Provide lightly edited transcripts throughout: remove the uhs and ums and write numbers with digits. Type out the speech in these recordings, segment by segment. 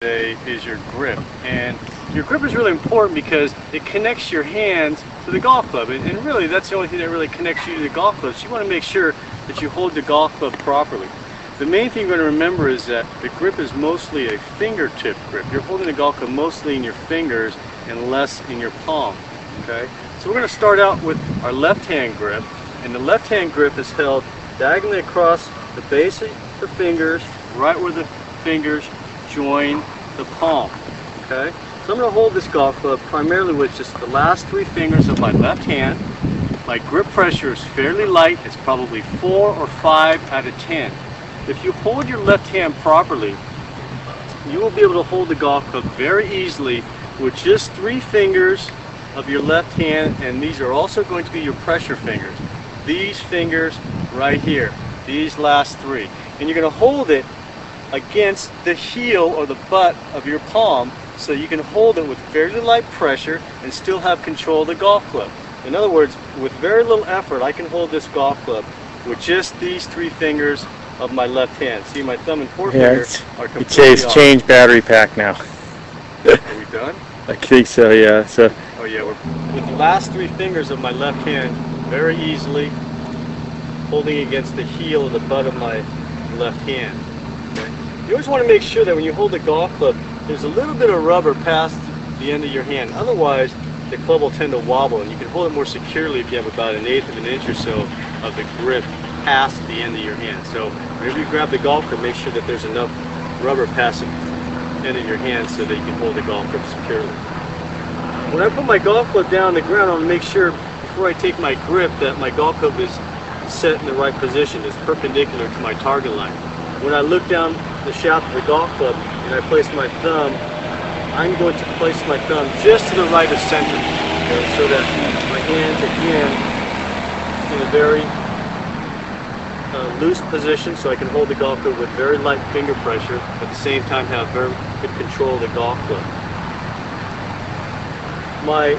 today is your grip. And your grip is really important because it connects your hands to the golf club. And really, that's the only thing that really connects you to the golf club. So you want to make sure that you hold the golf club properly. The main thing you're going to remember is that the grip is mostly a fingertip grip. You're holding the golf club mostly in your fingers and less in your palm. Okay? So we're going to start out with our left-hand grip. And the left-hand grip is held diagonally across the base of the fingers, right where the fingers join the palm. Okay? So I'm going to hold this golf club primarily with just the last three fingers of my left hand. My grip pressure is fairly light. It's probably 4 or 5 out of 10. If you hold your left hand properly, you will be able to hold the golf club very easily with just 3 fingers of your left hand, and these are also going to be your pressure fingers. These fingers right here, these last 3. And you're going to hold it against the heel or the butt of your palm so you can hold it with fairly light pressure and still have control of the golf club. In other words, with very little effort, I can hold this golf club with just these 3 fingers of my left hand. See, my thumb and forefinger are completely off. Change battery pack now. Are we done? I think so, yeah. So. Oh yeah, we're with the last 3 fingers of my left hand very easily holding against the heel of the butt of my left hand. Okay? You always want to make sure that when you hold the golf club, there's a little bit of rubber past the end of your hand. Otherwise, the club will tend to wobble, and you can hold it more securely if you have about 1/8 of an inch or so of the grip past the end of your hand. So whenever you grab the golf club, make sure that there's enough rubber past the end of your hand so that you can hold the golf club securely. When I put my golf club down on the ground, I want to make sure before I take my grip that my golf club is set in the right position, is perpendicular to my target line. When I look down the shaft of the golf club and I place my thumb, I'm going to place my thumb just to the right of center, okay, so that my hands again in a very loose position so I can hold the golf club with very light finger pressure, at the same time have very good control of the golf club. My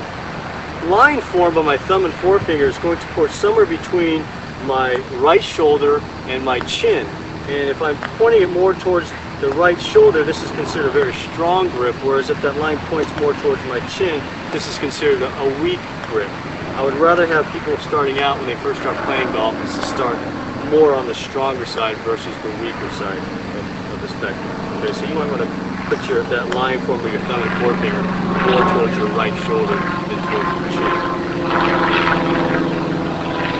line formed by my thumb and forefinger is going to pour somewhere between my right shoulder and my chin. And if I'm pointing it more towards the right shoulder, this is considered a very strong grip, whereas if that line points more towards my chin, this is considered a weak grip. I would rather have people starting out when they first start playing golf is to start more on the stronger side versus the weaker side of the spectrum. Okay, so you might want to put that line form with your thumb and forefinger more towards your right shoulder than towards your chin.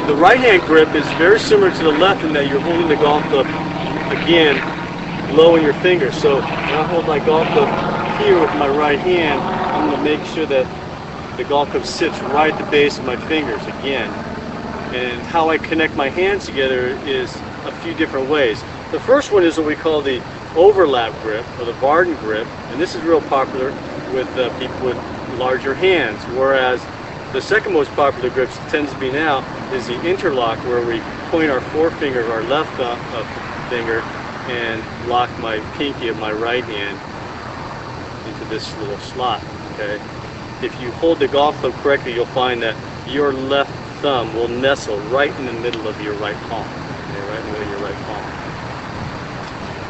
The right hand grip is very similar to the left in that you're holding the golf club again low in your fingers. So when I hold my golf club here with my right hand, I'm going to make sure that the golf club sits right at the base of my fingers again. And how I connect my hands together is a few different ways. The first one is what we call the overlap grip, or the Varden grip, and this is real popular with people with larger hands, whereas the second most popular grip tends to be now is the interlock, where we point our forefinger of our left finger and lock my pinky of my right hand into this little slot. Okay, if you hold the golf club correctly, you'll find that your left thumb will nestle right in the middle of your right palm. Okay, right in the middle of your right palm.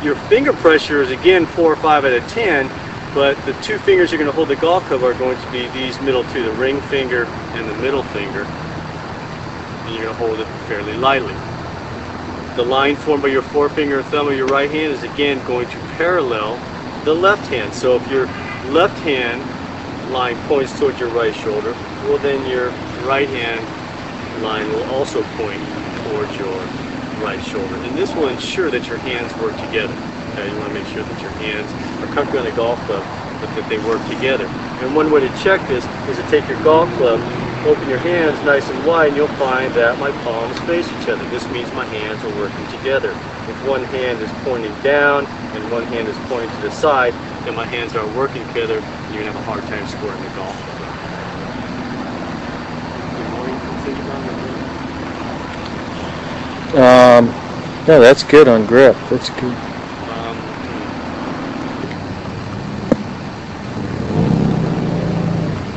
Your finger pressure is again 4 or 5 out of 10, but the 2 fingers you're going to hold the golf club are going to be these middle 2, the ring finger and the middle finger, and you're going to hold it fairly lightly. The line formed by your forefinger and thumb of your right hand is again going to parallel the left hand. So if your left hand line points towards your right shoulder, well then your right hand line will also point towards your right shoulder. And this will ensure that your hands work together. Okay? You want to make sure that your hands are comfortable on the golf club, but that they work together. And one way to check this is to take your golf club, open your hands nice and wide, and you'll find that my palms face each other. This means my hands are working together. If one hand is pointing down and one hand is pointing to the side, then my hands aren't working together, and you're going to have a hard time scoring the golf club. Yeah, that's good on grip. That's good.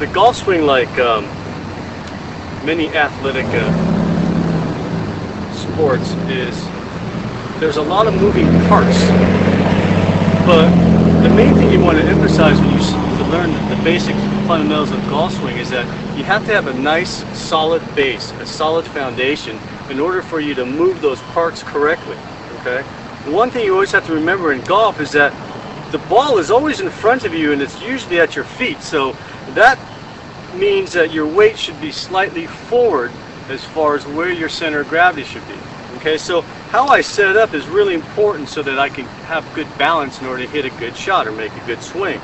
The golf swing, like many athletic sports, is there's a lot of moving parts, but the main thing you want to emphasize when to learn the basic fundamentals of golf swing is that you have to have a nice solid base, a solid foundation in order for you to move those parts correctly. Okay? The one thing you always have to remember in golf is that the ball is always in front of you and it's usually at your feet, so that means that your weight should be slightly forward as far as where your center of gravity should be. Okay, so how I set it up is really important so that I can have good balance in order to hit a good shot or make a good swing.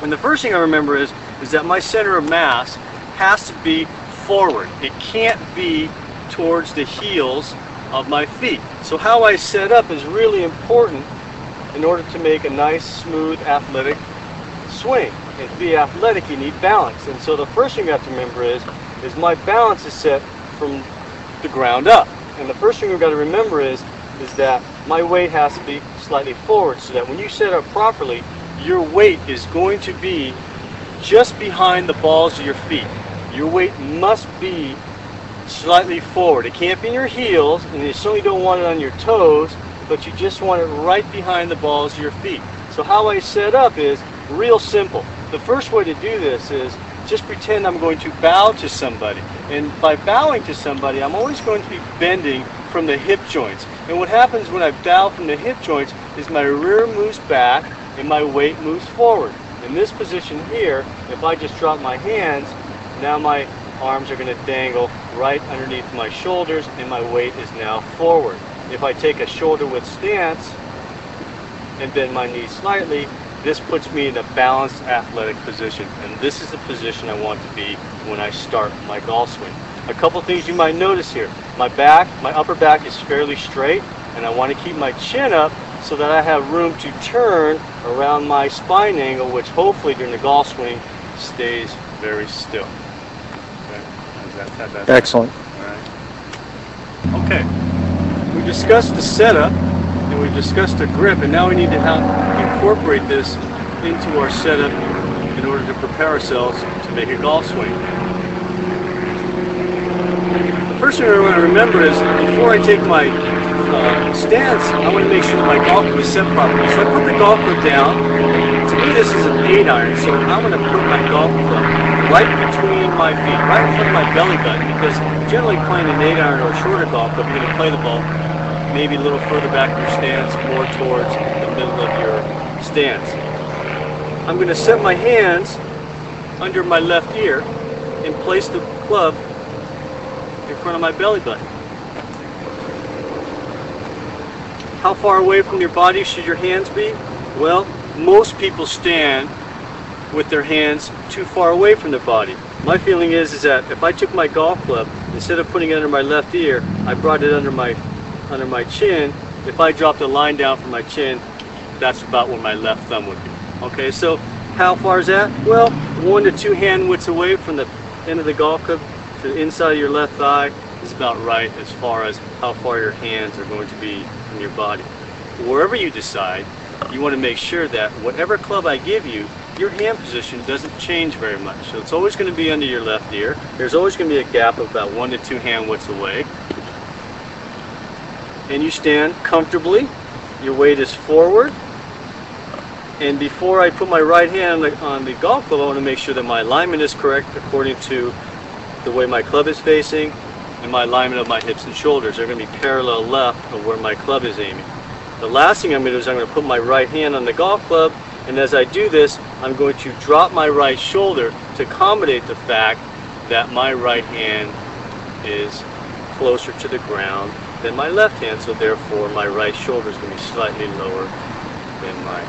And the first thing I remember is that my center of mass has to be forward. It can't be towards the heels of my feet. So how I set up is really important in order to make a nice, smooth, athletic swing. And to be athletic, you need balance. And so the first thing you have to remember is my balance is set from the ground up. And the first thing we've got to remember is that my weight has to be slightly forward, so that when you set up properly, your weight is going to be just behind the balls of your feet. Your weight must be slightly forward. It can't be in your heels, and you certainly don't want it on your toes, but you just want it right behind the balls of your feet. So how I set up is real simple. The first way to do this is just pretend I'm going to bow to somebody. And by bowing to somebody, I'm always going to be bending from the hip joints. And what happens when I bow from the hip joints is my rear moves back and my weight moves forward. In this position here, if I just drop my hands, now my arms are going to dangle right underneath my shoulders and my weight is now forward. If I take a shoulder width stance and bend my knees slightly, this puts me in a balanced athletic position, and this is the position I want to be when I start my golf swing. A couple things you might notice here. My upper back is fairly straight, and I want to keep my chin up so that I have room to turn around my spine angle, which hopefully during the golf swing stays very still. Okay. Excellent. All right. Okay. We discussed the setup, and we've discussed the grip, and now we need to incorporate this into our setup in order to prepare ourselves to make a golf swing. The first thing I want to remember is before I take my stance, I want to make sure that my golf club is set properly. So I put the golf club down. To me, this is an 8-iron, so I'm going to put my golf club right between my feet, right in front of my belly button, because generally playing an 8-iron or a shorter golf club, you're going to play the ball maybe a little further back in your stance, more towards the middle of your stance. I'm going to set my hands under my left ear and place the club in front of my belly button. How far away from your body should your hands be? Well, most people stand with their hands too far away from their body. My feeling is that if I took my golf club, instead of putting it under my left ear, I brought it under my chin. If I dropped a line down from my chin, that's about where my left thumb would be. Okay, so how far is that? Well, 1 to 2 hand widths away from the end of the golf club to the inside of your left thigh is about right as far as how far your hands are going to be from your body. Wherever you decide, you want to make sure that whatever club I give you, your hand position doesn't change very much. So it's always going to be under your left ear. There's always going to be a gap of about 1 to 2 hand widths away. And you stand comfortably, your weight is forward, and before I put my right hand on the golf club, I want to make sure that my alignment is correct according to the way my club is facing, and my alignment of my hips and shoulders. They're going to be parallel left of where my club is aiming. The last thing I'm going to do is I'm going to put my right hand on the golf club, and as I do this, I'm going to drop my right shoulder to accommodate the fact that my right hand is closer to the ground than my left hand, so therefore my right shoulder is going to be slightly lower than my